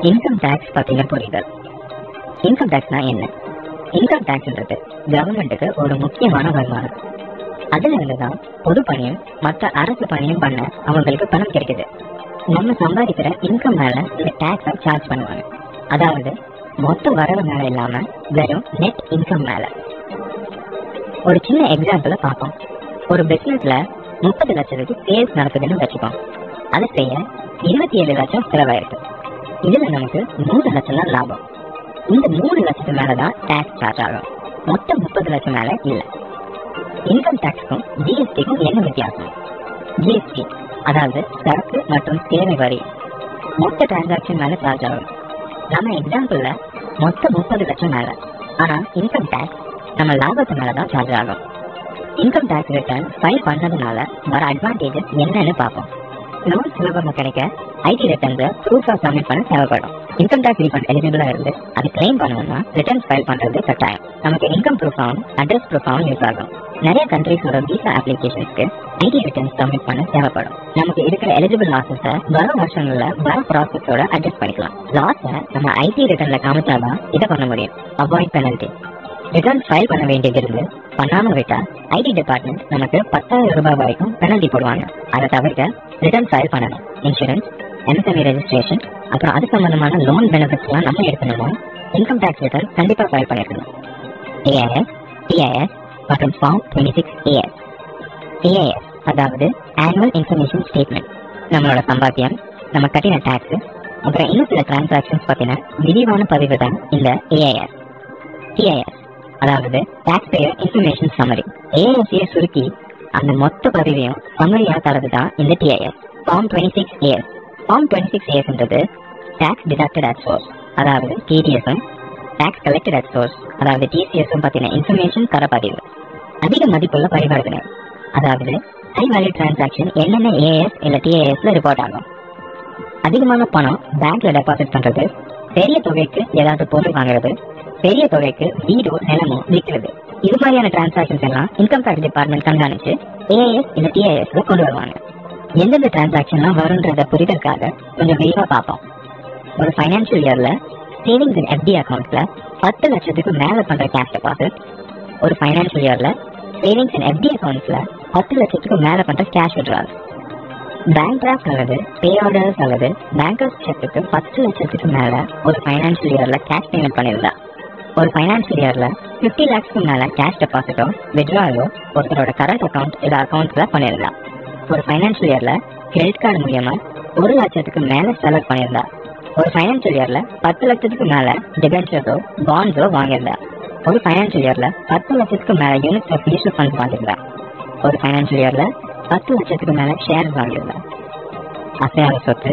Income tax பத்தின புரிதல். Income டேக்ஸ்னா என்ன? இன்கம் டேக்ஸ்ன்றது கவர்மெண்ட்டுக்கு ஒரு முக்கியமான வருமானம். அதுல இருந்துதான் பொது பணியும் மற்ற அரசு பணியும் பண்ண அவங்களுக்கு பணம் கிடைக்குது. நம்ம சம்பாதிக்கிற இன்கம் மேல இந்த டேக்ஸை சார்ஜ் பண்ணுவாங்க. அதாவது மொத்த வரவு மேல இல்லாம வெறும் நெட் இன்கம் மேல. ஒரு சின்ன எக்ஸாம்பிள பார்ப்போம். ஒரு பிசினஸ்ல 30 லட்சத்துக்கு சேல்ஸ் நடக்குதுன்னு வச்சுப்போம். அதை செய்ய 27 லட்சம் செலவாயிருக்கு. இதுல நமக்கு 3 லட்சம் தான் லாபம். இந்த 3 லட்சத்துக்கு மேலதான் டாக்ஸ் சார்ஜ் ஆகும். மொத்தம் 30 லட்சம் மேல இல்ல. இன்கம் டாக்ஸ்க்கும் ஜிஎஸ்டிக்கும் என்ன வித்தியாசம்? ஜிஎஸ்டி அதாவது சரக்கு மற்றும் சேவை வரி மொத்த டிரான்சாக்சன் மேல சார்ஜ் ஆகும். நம்ம எக்ஸாம்பிள்ல மொத்தம் 30 லட்சம் மேல. ஆனா இன்கம் டாக்ஸ் நம்ம லாபத்து மேலதான் சார்ஜ் ஆகும். இன்கம் டாக்ஸ் ரிட்டர்ன் ஃபைல் பண்ணதுனால வர அட்வான்டேஜஸ் என்னன்னு பார்ப்போம். லோன் சுலபமா கிடைக்க ஐடி ரிட்டர்ன்ஸ் ப்ரூஃபா சப்மிட் பண்ண தேவைப்படும். இன்கம் டாக்ஸ் ரீஃபண்ட் எலிஜிபிளா இருந்து அது கிளைம் பண்ணணும்னா ரிட்டர்ன்ஸ் ஃபைல் பண்றது கட்டாயம். நமக்கு இன்கம் ப்ரூஃபாவும் அட்ரஸ் ப்ரூஃபாவும் யூஸ் ஆகும். நிறைய கண்ட்ரீஸோட விசா அப்ளிகேஷன்ஸ்க்கு ஐடி ரிட்டர்ன்ஸ் சப்மிட் பண்ண தேவைப்படும். நமக்கு இருக்கிற எலிஜிபிள் லாஸஸை வரும் வருஷங்கள்ல வர ப்ராசஸோட அட்ஜஸ்ட் பண்ணிக்கலாம். லாஸை நம்ம ஐடி ரிட்டர்ன்ல காமிச்சாதான் இதை பண்ண முடியும். Avoid penalty. ரிட்டர்ன் ஃபைல் பண்ண வேண்டியது இருந்து பண்ணாம விட்டா ஐடி டிபார்ட்மெண்ட் நமக்கு 10,000 ரூபாய் வரைக்கும் பெனல்டி போடுவாங்க. அதை தவிர்க்க ரிட்டர்ன் ஃபைல் பண்ணணும். இன்சூரன்ஸ், எம்எஸ்எம்இ ரெஜிஸ்ட்ரேஷன், அப்புறம் அது சம்பந்தமான லோன் பெனிஃபிட்ஸ் எல்லாம் நம்ம எடுக்கணும்னா இன்கம் டாக்ஸ் ரிட்டர்ன் கண்டிப்பா ஃபைல் பண்ணிருக்கணும். ஏஐஎஸ், டிஐஎஸ் மற்றும் ஃபார்ம் 26AS. ஏஐஎஸ் அதாவது ஆனுவல் இன்ஃபர்மேஷன் ஸ்டேட்மெண்ட். நம்மளோட சம்பாத்தியம், நம்ம கட்டின டாக்ஸ், அப்புறம் இன்னும் சில டிரான்சாக்சன்ஸ் பத்தின விரிவான பதிவு தான் இந்த ஏஐஎஸ். டிஐஎஸ் அதாவது டாக்ஸ் பேயர் இன்ஃபர்மேஷன் சம்மரி. ஏஐஎஸ்ஐ சுருக்கி அந்த மொத்த பதிவையும் சம்மரியா தரது தான் இந்த டிஐஎஸ். Form 26AS. ஃபார்ம் 26ASன்றது டாக்ஸ் டிடக்டட் அட் சோர்ஸ் அதாவது டிடிஎஸும் டாக்ஸ் கலெக்டட் அட் சோர்ஸ் அதாவது டிசிஎஸும் பத்தின இன்ஃபர்மேஷன் தர பதிவு. அதிக மதிப்புள்ள பரிவர்த்தனை அதாவது ஹை வேல்யூ டிரான்சாக்சன் என்னென்ன ஏஎஸ் இல்ல டிஐஎஸ்ல ரிப்போர்ட் ஆகும். அதிகமான பணம் பேங்க்ல டெபாசிட் பண்றது, பெரிய தொகைக்கு ஏதாவது பொருள் வாங்குறது, பெரிய தொகைக்கு வீடோ நிலமோ விற்கிறது, இது மாதிரியான டிரான்சாக்சன்ஸ் எல்லாம் இன்கம் டாக்ஸ் டிபார்ட்மெண்ட் கண்காணிச்சு ஏஎஸ் இல்ல டிஐஎஸ்ல கொண்டு வருவாங்க. எந்தெந்த டிரான்சாக்சன்லாம் வரும்ன்றத புரிதற்காக கொஞ்சம் விரிவா பார்ப்போம். ஒரு ஃபைனான்சியல் இயர்ல சேவிங்ஸ் அண்ட் எஃப்டி அக்கௌண்ட்ஸ்ல 10 லட்சத்துக்கு மேல பண்ற கேஷ் டெபாசிட், ஒரு ஃபைனான்சியல் இயர்ல சேவிங்ஸ் அண்ட் எஃப்டி அக்கௌண்ட்ஸ்ல 10 லட்சத்துக்கு மேல பண்ற கேஷ் விட்ரால், பேங்க் டிராஃப்ட் அல்லது பே ஆர்டர்ஸ் அல்லது பேங்கர்ஸ் செக்குக்கு 10 லட்சத்துக்கு மேல ஒரு ஃபைனான்சியல் இயர்ல கேஷ் பேமெண்ட் பண்ணிருந்தா, ஒரு ஃபைனான்சியல் இயர்ல 50 lakhsக்கு மேல கேஷ் டெபாசிட்டோ விட்ராலோ ஒருத்தரோட கரண்ட் அக்கௌண்ட் இல்ல அக்கௌண்ட்ஸ்ல பண்ணிருந்தா, ஒரு ஃபைனான்சியல் இயர்ல கிரெடிட் கார்டு மூலமா 1 லட்சத்துக்கு மேல செலவு பண்ணிருந்தா, ஒரு ஃபைனான்சியல் இயர்ல 10 லட்சத்துக்கு மேல டிபென்ச்சர்ஸோ பாண்ட்ஸோ வாங்கியிருந்தா, ஒரு ஃபைனான்சியல் இயர்ல 10 லட்சத்துக்கு மேல யூனிட்ஸ் ஆஃப் மியூச்சுவல் ஃபண்ட்ஸ் வாங்கியிருந்தா, ஒரு ஃபைனான்சியல் இயர்ல 10 லட்சத்துக்கு மேல ஷேர்ஸ் வாங்கியிருந்தா. அசையாத சொத்து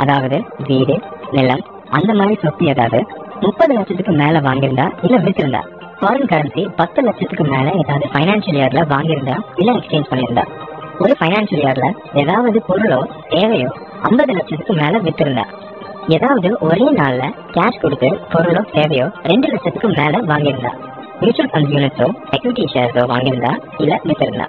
அதாவது வீடு, நிலம் அந்த மாதிரி சொத்து ஏதாவது 30 லட்சத்துக்கு மேல வாங்கியிருந்தா இல்ல வித்திருந்தா, ஃபாரின் கரன்சி 10 லட்சத்துக்கு மேல ஏதாவது ஃபைனான்சியல் இயர்ல வாங்கியிருந்தா இல்ல எக்ஸ்சேஞ்ச் பண்ணியிருந்தா, ஒரு ஃபைனான்சியல் இயர்ல ஏதாவது பொருளோ சேவையோ 50 லட்சத்துக்கு மேல வித்திருந்தா, ஏதாவது ஒரே நாள்ல கேஷ் கொடுத்து பொருளோ சேவையோ 2 லட்சத்துக்கு மேல வாங்கியிருந்தா, மியூச்சுவல் ஃபண்ட் யூனிட்ஸோ எக்விட்டி ஷேர்ஸோ வாங்கியிருந்தா இல்ல வித்திருந்தா.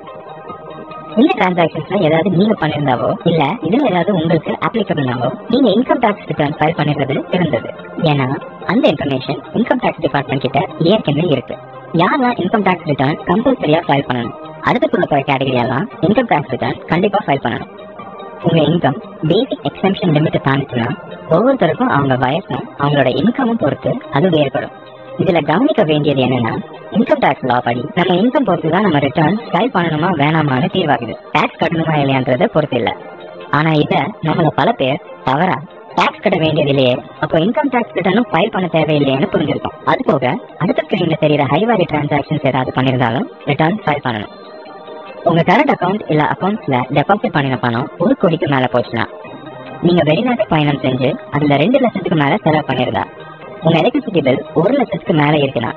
இந்த டிரான்சாக்சன்ஸ்ல ஏதாவது நீங்க பண்ணிருந்தாவோ இல்ல இதுல ஏதாவது உங்களுக்கு அப்ளிகபிள்னாவோ நீங்க இன்கம் டாக்ஸ் ரிட்டர்ன் ஃபைல் பண்ணிடுறது இருந்தது. ஏன்னா அந்த இன்ஃபர்மேஷன் இன்கம் டாக்ஸ் டிபார்ட்மெண்ட் கிட்ட ஏற்கனவே இருக்கு. யாரெல்லாம் இன்கம் டாக்ஸ் ரிட்டர்ன் கம்பல்சரியா ஃபைல் பண்ணணும்? அடுத்த சொல்ல கேட்டகரி எல்லாம் இன்கம் டாக்ஸ் ரிட்டர்ன் கண்டிப்பா ஃபைல் பண்ணணும். உங்க இன்கம் பேசிக் எக்ஸம்ஷன் லிமிட் தாண்டிச்சுன்னா ஒவ்வொருத்தருக்கும் அவங்க வயசும் அவங்களோட இன்கமும் பொறுத்து அது வேறுபடும். இதுல கவனிக்க வேண்டியது என்னன்னா இன்கம் டாக்ஸ் லா படி நம்ம இன்கம் பொறுத்து தான் நம்ம ரிட்டர்ன் ஃபைல் பண்ணணுமா வேணாமான்னு தீர்வாகுது. டாக்ஸ் கட்டணுமா இல்லையான்றத பொறுத்து இல்ல. ஆனா இத நம்மள பல பேர் தவறா டாக்ஸ் கட்ட வேண்டியது இல்லையே, அப்போ இன்கம் டாக்ஸ் ரிட்டர்னும் ஃபைல் பண்ண தேவையில்லையேன்னு புரிஞ்சிருக்கும். அது போக அடுத்த ஸ்கிரீன்ல தெரியுற ஹை வேல்யூ டிரான்சாக்சன்ஸ் ஏதாவது பண்ணிருந்தாலும் ரிட்டர்ன் ஃபைல் பண்ணணும். உங்க கரண்ட் அக்கௌண்ட் இல்ல அக்கௌண்ட்ஸ்ல டெபாசிட் பண்ணின பணம் 1 கோடிக்கு மேல போச்சுன்னா, நீங்க வெளிநாட்டு பயணம் செஞ்சு அதுல 2 லட்சத்துக்கு மேல செலவு பண்ணிருந்தா, உங்க எலக்ட்ரிசிட்டி பில் 1 லட்சத்துக்கு மேல இருக்குன்னா,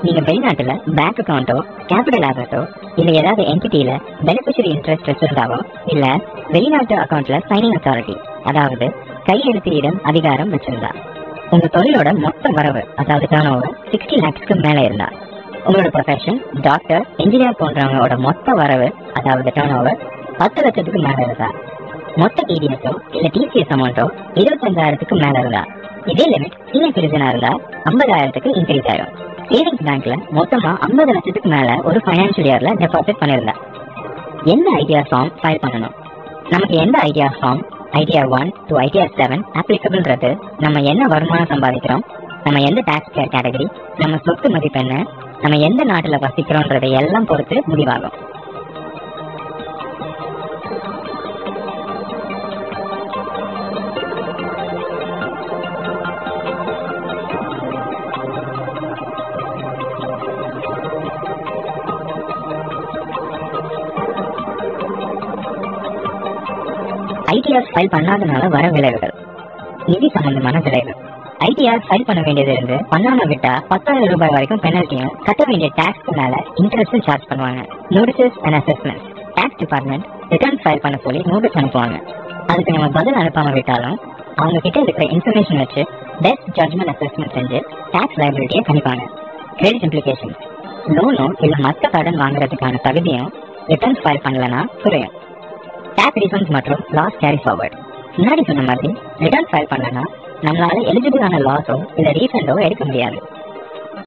நீங்க வெளிநாட்டுல பேங்க் அக்கௌண்ட்டோ கேபிட்டல் ஆசட்டோ இல்ல ஏதாவது என்டிட்டியில பெனிஃபிஷியரி இன்ட்ரெஸ்ட் வச்சிருந்தாவோ இல்ல வெளிநாட்டு அக்கௌண்ட்ல சைனிங் அத்தாரிட்டி அதாவது கையெழுத்து இடம் அதிகாரம் வச்சிருந்தா, உங்க தொழிலோட மொத்த வரவு அதாவது டர்ன் ஓவர் 60 lakhsக்கு மேல இருந்தா, உங்களோட ப்ரொஃபஷன் டாக்டர் இன்ஜினியர் போன்றவங்களோட மொத்த வரவு அதாவது டர்ன் ஓவர் 10 லட்சத்துக்கு மேல இருந்தா, மொத்த டிடிஎஸோ இல்ல டிசிஎஸ் அமௌண்ட்டோ 25,000க்கு மேல இருந்தா, இதே லிமிட் சீனியர் சிட்டிசனா இருந்தா 50,000க்கு இன்க்ரீஸ் ஆகும். சேவிங்ஸ் பேங்க்ல மொத்தமா 50 லட்சத்துக்கு மேல ஒரு ஃபைனான்சியல் இயர்ல டெபாசிட் பண்ணிருந்தா எந்த ஐடிஆர் ஃபார்ம் ஃபைல் பண்ணணும்? நமக்கு எந்த ITR form ITR 1 to ITR 7 அப்ளிகபிள்ன்றது நம்ம என்ன வருமானம் சம்பாதிக்கிறோம், நம்ம எந்த டாக்ஸ் கேட்டகரி, நம்ம சொத்து மதிப்பு என்ன, நம்ம எந்த நாட்டுல வசிக்கிறோன்றதை எல்லாம் பொறுத்து முடிவாகும். ஐடிஆர் ஃபைல் பண்ணாதனால வர விளைவுகள். நிதி சம்பந்தமான விளைவு. ஐடிஆர் ஃபைல் பண்ண வேண்டியது இருந்து பண்ணாம விட்டா 10,000 ரூபாய் வரைக்கும் பெனல்ட்டியும், கட்ட வேண்டிய டாக்ஸ்க்கு மேல இன்ட்ரெஸ்டும் சார்ஜ் பண்ணுவாங்க. Notices and assessment. Tax department return file பண்ண சொல்லி நோட்டீஸ் அனுப்புவாங்க. அதுக்கு நம்ம பதில் அனுப்பாம விட்டாலும் அவங்க கிட்ட இருக்கிற இன்ஃபர்மேஷன் வச்சு பெஸ்ட் ஜட்ஜ்மெண்ட் அசஸ்மெண்ட் செஞ்சு டாக்ஸ் லைபிலிட்டியை கணிப்பாங்க. Credit implication. லோனோ இல்ல மற்ற கடன் வாங்குறதுக்கான தகுதியும் ரிட்டர்ன் ஃபைல் பண்ணலன்னா குறையும். டாக்ஸ் ரீஃபண்ட்ஸ் மற்றும் லாஸ் கேரி ஃபார்வர்ட். முன்னாடி சொன்ன மாதிரி ரிட்டர்ன் ஃபைல் பண்ணலன்னா நம்மளால எலிஜிபிளான லாஸோ இல்ல ரீஃபண்டோ எடுக்க முடியாது.